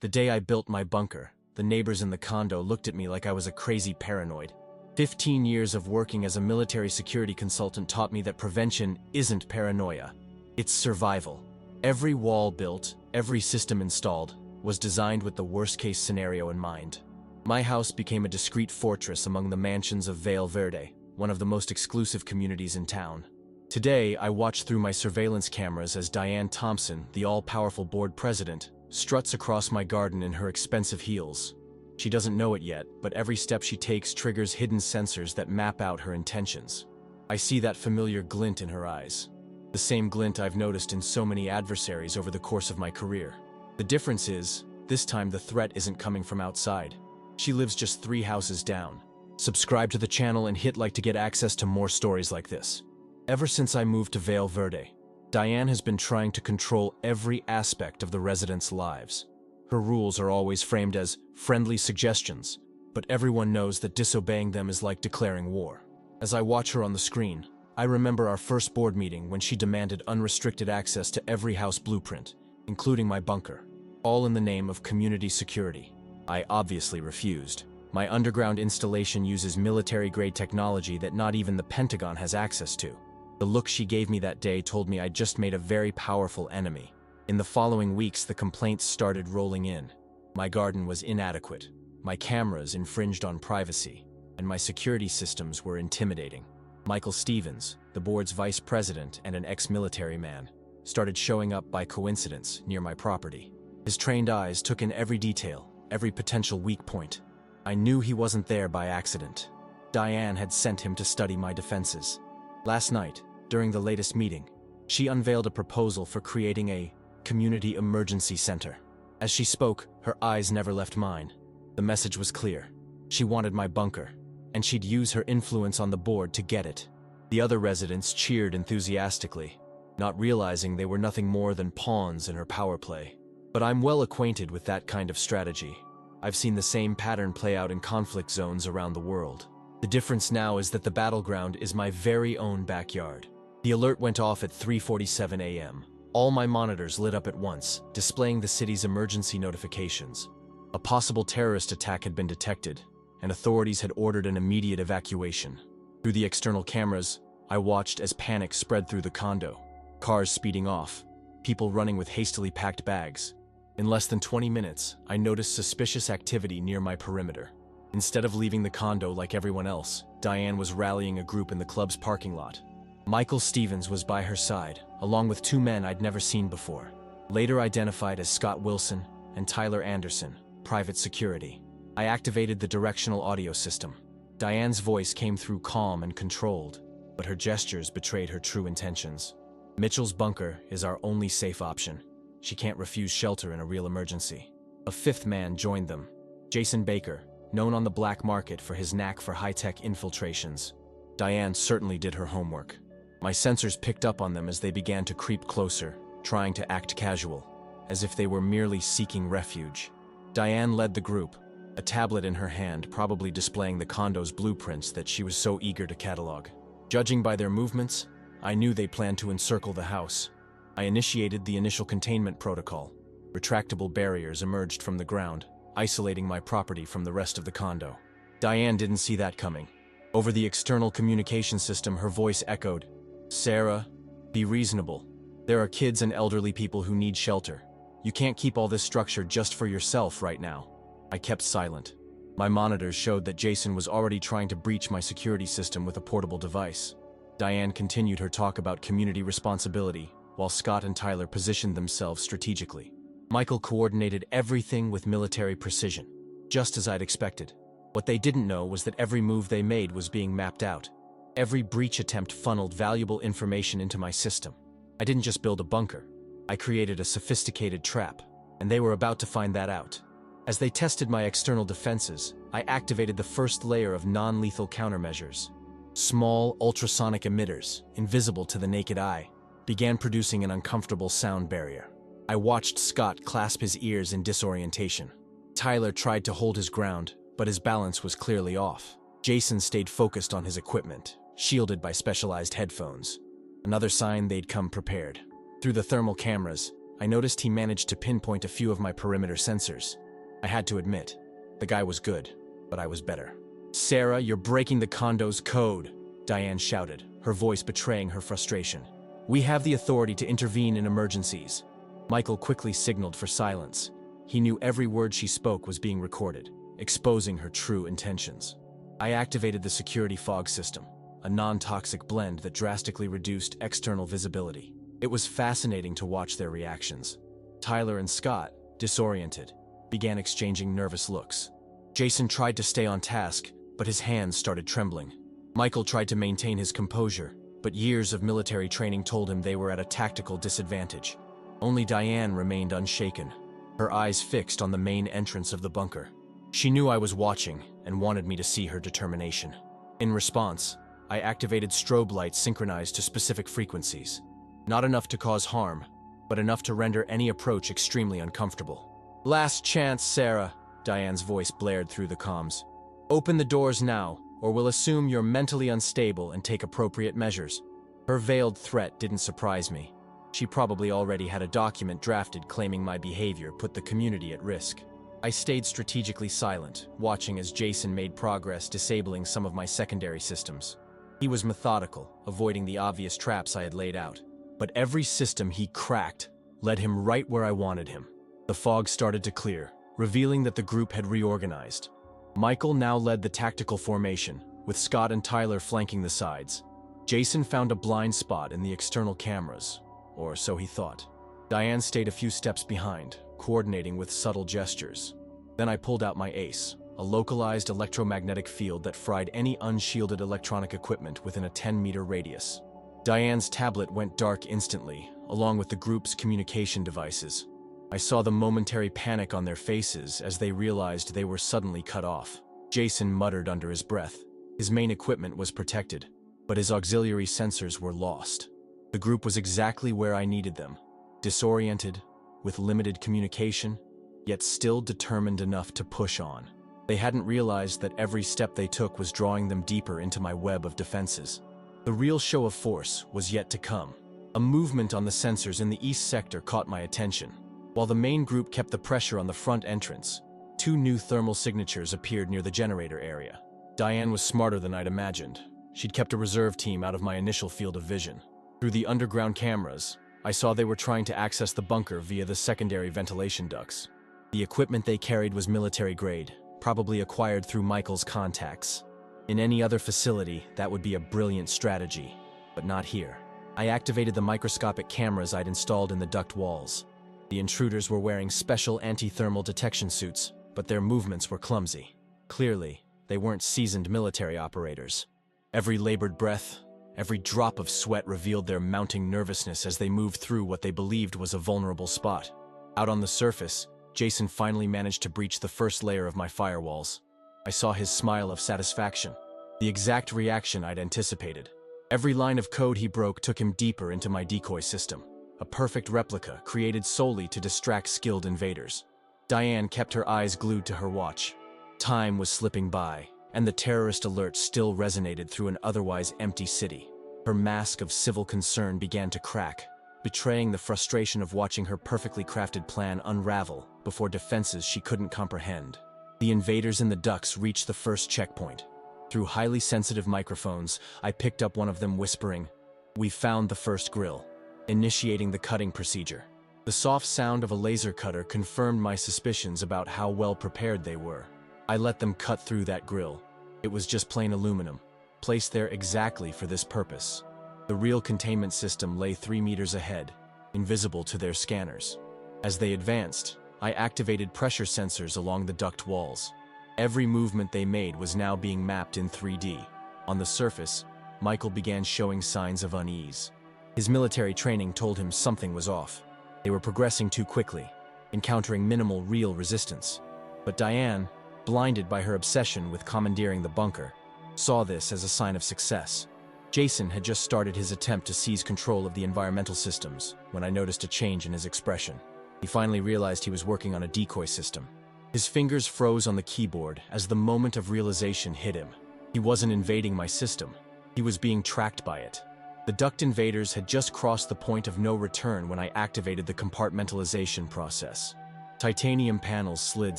The day I built my bunker, the neighbors in the condo looked at me like I was a crazy paranoid. 15 years of working as a military security consultant taught me that prevention isn't paranoia. It's survival. Every wall built, every system installed, was designed with the worst-case scenario in mind. My house became a discreet fortress among the mansions of Vale Verde, one of the most exclusive communities in town. Today, I watch through my surveillance cameras as Diane Thompson, the all-powerful board president, struts across my garden in her expensive heels. She doesn't know it yet, but every step she takes triggers hidden sensors that map out her intentions. I see that familiar glint in her eyes. The same glint I've noticed in so many adversaries over the course of my career. The difference is, this time the threat isn't coming from outside. She lives just 3 houses down. Subscribe to the channel and hit like to get access to more stories like this. Ever since I moved to Vale Verde, Diane has been trying to control every aspect of the residents' lives. Her rules are always framed as friendly suggestions, but everyone knows that disobeying them is like declaring war. As I watch her on the screen, I remember our first board meeting when she demanded unrestricted access to every house blueprint, including my bunker, all in the name of community security. I obviously refused. My underground installation uses military-grade technology that not even the Pentagon has access to. The look she gave me that day told me I'd just made a very powerful enemy. In the following weeks, the complaints started rolling in. My garden was inadequate, my cameras infringed on privacy, and my security systems were intimidating. Michael Stevens, the board's vice president and an ex-military man, started showing up by coincidence near my property. His trained eyes took in every detail, every potential weak point. I knew he wasn't there by accident. Diane had sent him to study my defenses. Last night, during the latest meeting, she unveiled a proposal for creating a community emergency center. As she spoke, her eyes never left mine. The message was clear. She wanted my bunker, and she'd use her influence on the board to get it. The other residents cheered enthusiastically, not realizing they were nothing more than pawns in her power play. But I'm well acquainted with that kind of strategy. I've seen the same pattern play out in conflict zones around the world. The difference now is that the battleground is my very own backyard. The alert went off at 3:47 a.m. All my monitors lit up at once, displaying the city's emergency notifications. A possible terrorist attack had been detected, and authorities had ordered an immediate evacuation. Through the external cameras, I watched as panic spread through the condo. Cars speeding off, people running with hastily packed bags. In less than 20 minutes, I noticed suspicious activity near my perimeter. Instead of leaving the condo like everyone else, Diane was rallying a group in the club's parking lot. Michael Stevens was by her side, along with 2 men I'd never seen before, later identified as Scott Wilson and Tyler Anderson, private security. I activated the directional audio system. Diane's voice came through calm and controlled, but her gestures betrayed her true intentions. Mitchell's bunker is our only safe option. She can't refuse shelter in a real emergency. A 5th man joined them, Jason Baker, known on the black market for his knack for high-tech infiltrations. Diane certainly did her homework. My sensors picked up on them as they began to creep closer, trying to act casual, as if they were merely seeking refuge. Diane led the group, a tablet in her hand probably displaying the condo's blueprints that she was so eager to catalog. Judging by their movements, I knew they planned to encircle the house. I initiated the initial containment protocol. Retractable barriers emerged from the ground, isolating my property from the rest of the condo. Diane didn't see that coming. Over the external communication system, her voice echoed, "Sarah, be reasonable. There are kids and elderly people who need shelter. You can't keep all this structure just for yourself right now." I kept silent. My monitors showed that Jason was already trying to breach my security system with a portable device. Diane continued her talk about community responsibility, while Scott and Tyler positioned themselves strategically. Michael coordinated everything with military precision, just as I'd expected. What they didn't know was that every move they made was being mapped out. Every breach attempt funneled valuable information into my system. I didn't just build a bunker. I created a sophisticated trap, and they were about to find that out. As they tested my external defenses, I activated the first layer of non-lethal countermeasures. Small, ultrasonic emitters, invisible to the naked eye, began producing an uncomfortable sound barrier. I watched Scott clasp his ears in disorientation. Tyler tried to hold his ground, but his balance was clearly off. Jason stayed focused on his equipment, shielded by specialized headphones. Another sign they'd come prepared. Through the thermal cameras, I noticed he managed to pinpoint a few of my perimeter sensors. I had to admit, the guy was good, but I was better. "Sarah, you're breaking the condo's code," Diane shouted, her voice betraying her frustration. "We have the authority to intervene in emergencies." Michael quickly signaled for silence. He knew every word she spoke was being recorded, exposing her true intentions. I activated the security fog system, a non-toxic blend that drastically reduced external visibility. It was fascinating to watch their reactions. Tyler and Scott, disoriented, began exchanging nervous looks. Jason tried to stay on task, but his hands started trembling. Michael tried to maintain his composure, but years of military training told him they were at a tactical disadvantage. Only Diane remained unshaken, her eyes fixed on the main entrance of the bunker. She knew I was watching and wanted me to see her determination. In response, I activated strobe lights synchronized to specific frequencies. Not enough to cause harm, but enough to render any approach extremely uncomfortable. "Last chance, Sarah," Diane's voice blared through the comms. "Open the doors now, or we'll assume you're mentally unstable and take appropriate measures." Her veiled threat didn't surprise me. She probably already had a document drafted claiming my behavior put the community at risk. I stayed strategically silent, watching as Jason made progress disabling some of my secondary systems. He was methodical, avoiding the obvious traps I had laid out. But every system he cracked led him right where I wanted him. The fog started to clear, revealing that the group had reorganized. Michael now led the tactical formation, with Scott and Tyler flanking the sides. Jason found a blind spot in the external cameras, or so he thought. Diane stayed a few steps behind, coordinating with subtle gestures. Then I pulled out my ace, a localized electromagnetic field that fried any unshielded electronic equipment within a 10-meter radius. Diane's tablet went dark instantly, along with the group's communication devices. I saw the momentary panic on their faces as they realized they were suddenly cut off. Jason muttered under his breath. His main equipment was protected, but his auxiliary sensors were lost. The group was exactly where I needed them, disoriented, with limited communication, yet still determined enough to push on. They hadn't realized that every step they took was drawing them deeper into my web of defenses. The real show of force was yet to come. A movement on the sensors in the east sector caught my attention. While the main group kept the pressure on the front entrance, 2 new thermal signatures appeared near the generator area. Diane was smarter than I'd imagined. She'd kept a reserve team out of my initial field of vision. Through the underground cameras, I saw they were trying to access the bunker via the secondary ventilation ducts. The equipment they carried was military grade, probably acquired through Michael's contacts. In any other facility, that would be a brilliant strategy, but not here. I activated the microscopic cameras I'd installed in the duct walls. The intruders were wearing special anti-thermal detection suits, but their movements were clumsy. Clearly, they weren't seasoned military operators. Every labored breath, every drop of sweat revealed their mounting nervousness as they moved through what they believed was a vulnerable spot. Out on the surface, Jason finally managed to breach the first layer of my firewalls. I saw his smile of satisfaction, the exact reaction I'd anticipated. Every line of code he broke took him deeper into my decoy system, a perfect replica created solely to distract skilled invaders. Diane kept her eyes glued to her watch. Time was slipping by, and the terrorist alert still resonated through an otherwise empty city. Her mask of civil concern began to crack, betraying the frustration of watching her perfectly crafted plan unravel before defenses she couldn't comprehend. The invaders in the ducts reached the first checkpoint. Through highly sensitive microphones, I picked up one of them whispering, "We found the first grill," initiating the cutting procedure. The soft sound of a laser cutter confirmed my suspicions about how well prepared they were. I let them cut through that grill. It was just plain aluminum, placed there exactly for this purpose. The real containment system lay 3 meters ahead, invisible to their scanners. As they advanced, I activated pressure sensors along the duct walls. Every movement they made was now being mapped in 3D. On the surface, Michael began showing signs of unease. His military training told him something was off. They were progressing too quickly, encountering minimal real resistance. But Diane, blinded by her obsession with commandeering the bunker, saw this as a sign of success. Jason had just started his attempt to seize control of the environmental systems when I noticed a change in his expression. He finally realized he was working on a decoy system. His fingers froze on the keyboard as the moment of realization hit him. He wasn't invading my system. He was being tracked by it. The duct invaders had just crossed the point of no return when I activated the compartmentalization process. Titanium panels slid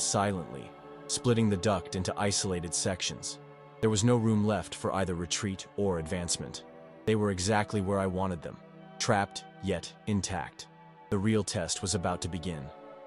silently, splitting the duct into isolated sections. There was no room left for either retreat or advancement. They were exactly where I wanted them, trapped yet intact. The real test was about to begin.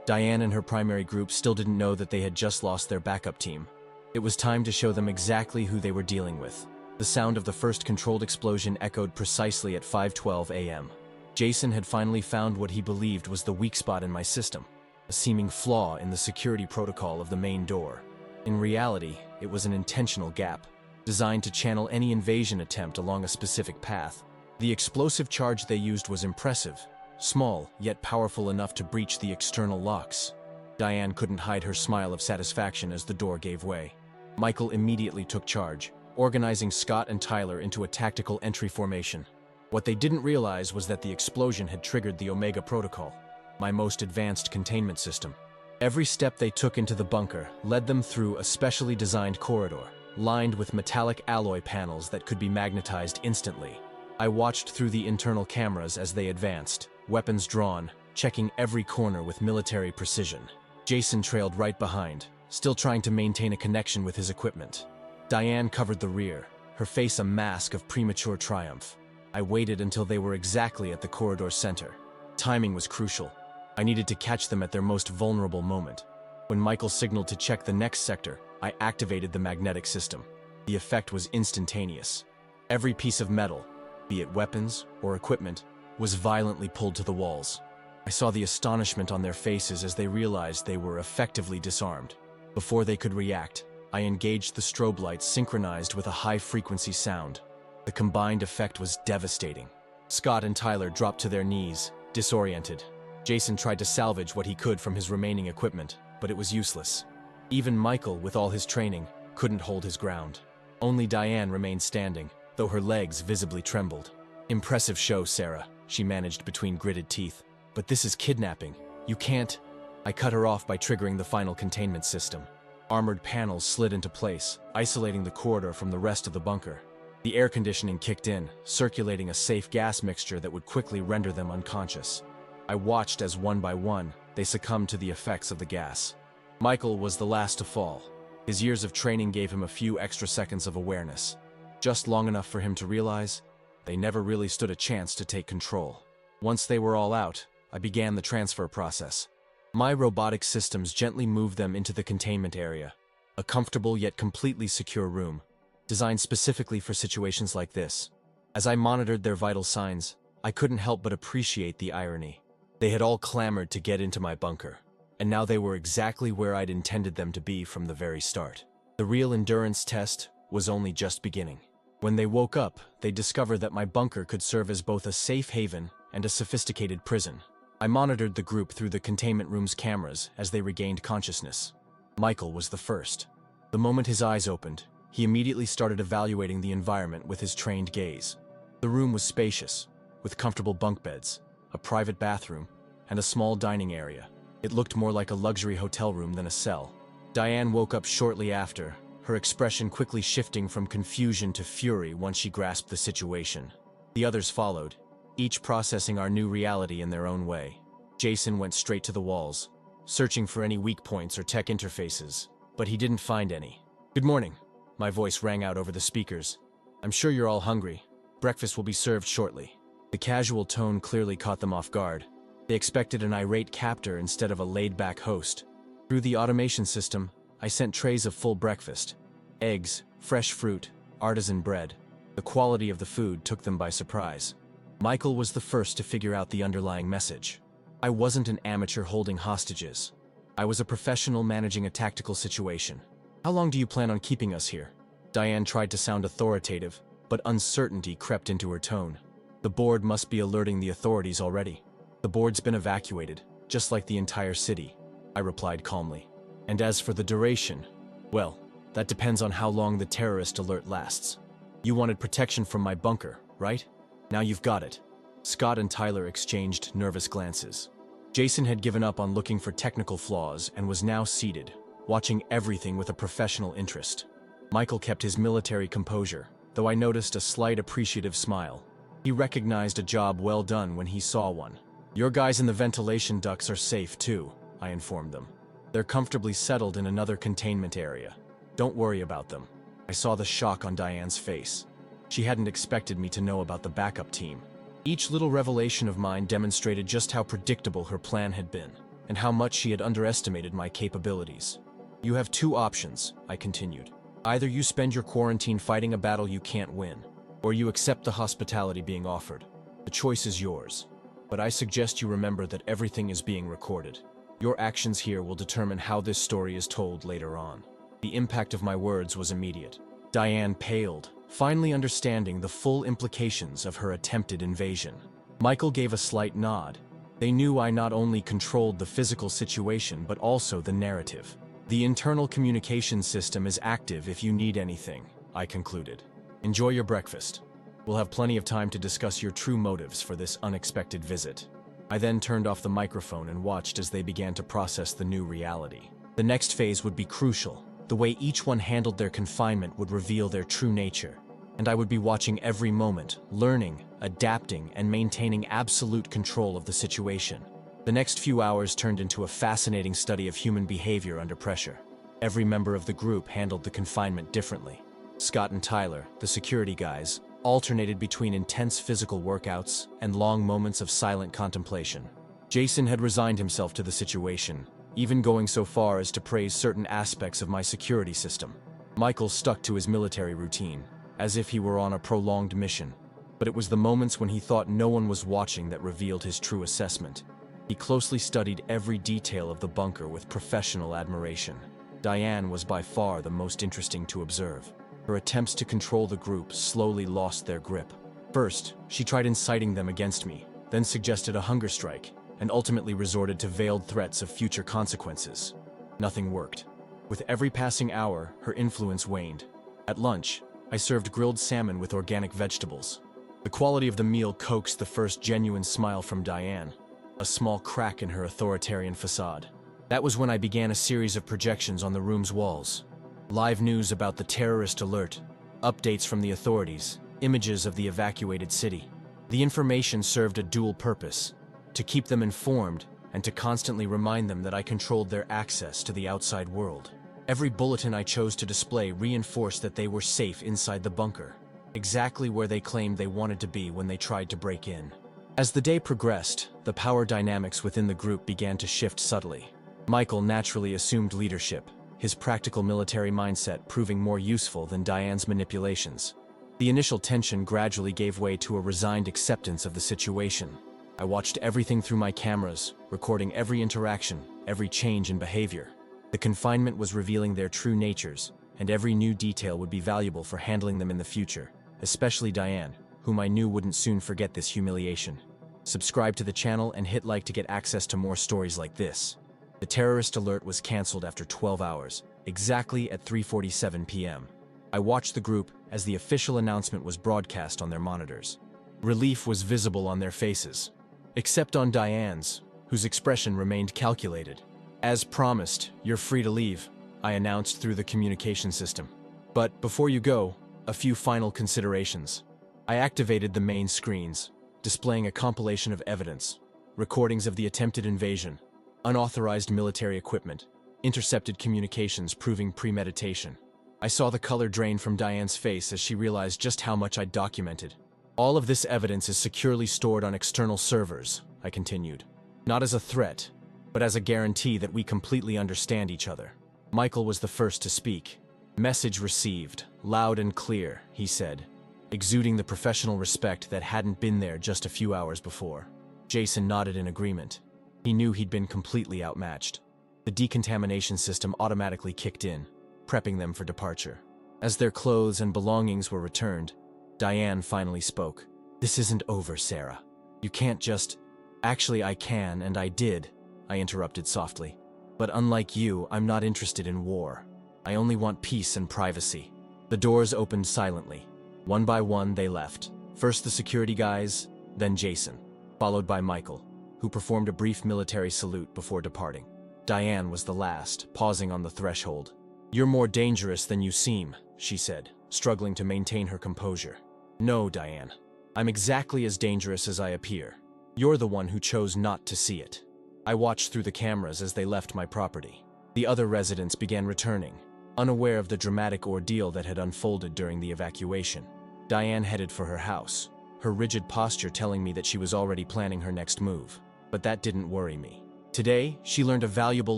Diane and her primary group still didn't know that they had just lost their backup team. It was time to show them exactly who they were dealing with. The sound of the first controlled explosion echoed precisely at 5:12 a.m. Jason had finally found what he believed was the weak spot in my system, a seeming flaw in the security protocol of the main door. In reality, it was an intentional gap, designed to channel any invasion attempt along a specific path. The explosive charge they used was impressive, small yet powerful enough to breach the external locks. Diane couldn't hide her smile of satisfaction as the door gave way. Michael immediately took charge, organizing Scott and Tyler into a tactical entry formation. What they didn't realize was that the explosion had triggered the Omega Protocol, my most advanced containment system. Every step they took into the bunker led them through a specially designed corridor, lined with metallic alloy panels that could be magnetized instantly. I watched through the internal cameras as they advanced, weapons drawn, checking every corner with military precision. Jason trailed right behind, still trying to maintain a connection with his equipment. Diane covered the rear, her face a mask of premature triumph. I waited until they were exactly at the corridor's center. Timing was crucial. I needed to catch them at their most vulnerable moment. When Michael signaled to check the next sector, I activated the magnetic system. The effect was instantaneous. Every piece of metal, be it weapons or equipment, was violently pulled to the walls. I saw the astonishment on their faces as they realized they were effectively disarmed. Before they could react, I engaged the strobe lights synchronized with a high-frequency sound. The combined effect was devastating. Scott and Tyler dropped to their knees, disoriented. Jason tried to salvage what he could from his remaining equipment, but it was useless. Even Michael, with all his training, couldn't hold his ground. Only Diane remained standing, though her legs visibly trembled. "Impressive show, Sarah," she managed between gritted teeth. "But this is kidnapping. You can't—" I cut her off by triggering the final containment system. Armored panels slid into place, isolating the corridor from the rest of the bunker. The air conditioning kicked in, circulating a safe gas mixture that would quickly render them unconscious. I watched as one by one, they succumbed to the effects of the gas. Michael was the last to fall. His years of training gave him a few extra seconds of awareness, just long enough for him to realize they never really stood a chance to take control. Once they were all out, I began the transfer process. My robotic systems gently moved them into the containment area, a comfortable yet completely secure room, designed specifically for situations like this. As I monitored their vital signs, I couldn't help but appreciate the irony. They had all clamored to get into my bunker, and now they were exactly where I'd intended them to be from the very start. The real endurance test was only just beginning. When they woke up, they discovered that my bunker could serve as both a safe haven and a sophisticated prison. I monitored the group through the containment room's cameras as they regained consciousness. Michael was the first. The moment his eyes opened, he immediately started evaluating the environment with his trained gaze. The room was spacious, with comfortable bunk beds, a private bathroom, and a small dining area. It looked more like a luxury hotel room than a cell. Diane woke up shortly after, her expression quickly shifting from confusion to fury once she grasped the situation. The others followed, each processing our new reality in their own way. Jason went straight to the walls, searching for any weak points or tech interfaces, but he didn't find any. "Good morning," my voice rang out over the speakers. "I'm sure you're all hungry. Breakfast will be served shortly." The casual tone clearly caught them off guard. They expected an irate captor instead of a laid-back host. Through the automation system, I sent trays of full breakfast: eggs, fresh fruit, artisan bread. The quality of the food took them by surprise. Michael was the first to figure out the underlying message. I wasn't an amateur holding hostages. I was a professional managing a tactical situation. "How long do you plan on keeping us here?" Diane tried to sound authoritative, but uncertainty crept into her tone. "The board must be alerting the authorities already." "The board's been evacuated, just like the entire city," I replied calmly. "And as for the duration, well, that depends on how long the terrorist alert lasts. You wanted protection from my bunker, right? Now you've got it." Scott and Tyler exchanged nervous glances. Jason had given up on looking for technical flaws and was now seated, watching everything with a professional interest. Michael kept his military composure, though I noticed a slight appreciative smile. He recognized a job well done when he saw one. Your guys in the ventilation ducts are safe too, I informed them. They're comfortably settled in another containment area. Don't worry about them. I saw the shock on Diane's face. She hadn't expected me to know about the backup team. Each little revelation of mine demonstrated just how predictable her plan had been, and how much she had underestimated my capabilities. You have two options, I continued. Either you spend your quarantine fighting a battle you can't win, or you accept the hospitality being offered. The choice is yours. But I suggest you remember that everything is being recorded. Your actions here will determine how this story is told later on. The impact of my words was immediate. Diane paled, finally understanding the full implications of her attempted invasion. Michael gave a slight nod. They knew I not only controlled the physical situation but also the narrative. The internal communication system is active if you need anything, I concluded. Enjoy your breakfast. We'll have plenty of time to discuss your true motives for this unexpected visit. I then turned off the microphone and watched as they began to process the new reality. The next phase would be crucial. The way each one handled their confinement would reveal their true nature, and I would be watching every moment, learning, adapting, and maintaining absolute control of the situation. The next few hours turned into a fascinating study of human behavior under pressure. Every member of the group handled the confinement differently. Scott and Tyler, the security guys, alternated between intense physical workouts and long moments of silent contemplation. Jason had resigned himself to the situation, even going so far as to praise certain aspects of my security system. Michael stuck to his military routine, as if he were on a prolonged mission. But it was the moments when he thought no one was watching that revealed his true assessment. He closely studied every detail of the bunker with professional admiration. Diane was by far the most interesting to observe. Her attempts to control the group slowly lost their grip. First, she tried inciting them against me, then suggested a hunger strike, and ultimately resorted to veiled threats of future consequences. Nothing worked. With every passing hour, her influence waned. At lunch, I served grilled salmon with organic vegetables. The quality of the meal coaxed the first genuine smile from Diane, a small crack in her authoritarian facade. That was when I began a series of projections on the room's walls. Live news about the terrorist alert, updates from the authorities, images of the evacuated city. The information served a dual purpose: to keep them informed and to constantly remind them that I controlled their access to the outside world. Every bulletin I chose to display reinforced that they were safe inside the bunker, exactly where they claimed they wanted to be when they tried to break in. As the day progressed, the power dynamics within the group began to shift subtly. Michael naturally assumed leadership, his practical military mindset proving more useful than Diane's manipulations. The initial tension gradually gave way to a resigned acceptance of the situation. I watched everything through my cameras, recording every interaction, every change in behavior. The confinement was revealing their true natures, and every new detail would be valuable for handling them in the future, especially Diane, whom I knew wouldn't soon forget this humiliation. Subscribe to the channel and hit like to get access to more stories like this. The terrorist alert was canceled after 12 hours, exactly at 3:47 p.m. I watched the group as the official announcement was broadcast on their monitors. Relief was visible on their faces, except on Diane's, whose expression remained calculated. As promised, you're free to leave, I announced through the communication system. But before you go, a few final considerations. I activated the main screens, displaying a compilation of evidence, recordings of the attempted invasion, unauthorized military equipment, intercepted communications proving premeditation. I saw the color drain from Diane's face as she realized just how much I'd documented. All of this evidence is securely stored on external servers, I continued. Not as a threat, but as a guarantee that we completely understand each other. Michael was the first to speak. Message received, loud and clear, he said, exuding the professional respect that hadn't been there just a few hours before. Jason nodded in agreement. He knew he'd been completely outmatched. The decontamination system automatically kicked in, prepping them for departure. As their clothes and belongings were returned, Diane finally spoke. This isn't over, Sarah. You can't just... Actually, I can, and I did, I interrupted softly. But unlike you, I'm not interested in war. I only want peace and privacy. The doors opened silently. One by one, they left. First the security guys, then Jason, followed by Michael, who performed a brief military salute before departing. Diane was the last, pausing on the threshold. You're more dangerous than you seem, she said, struggling to maintain her composure. No, Diane. I'm exactly as dangerous as I appear. You're the one who chose not to see it. I watched through the cameras as they left my property. The other residents began returning, unaware of the dramatic ordeal that had unfolded during the evacuation. Diane headed for her house, her rigid posture telling me that she was already planning her next move. But that didn't worry me. Today, she learned a valuable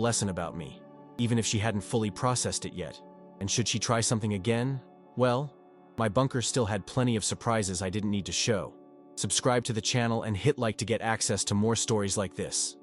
lesson about me, even if she hadn't fully processed it yet. And should she try something again? Well, my bunker still had plenty of surprises I didn't need to show. Subscribe to the channel and hit like to get access to more stories like this.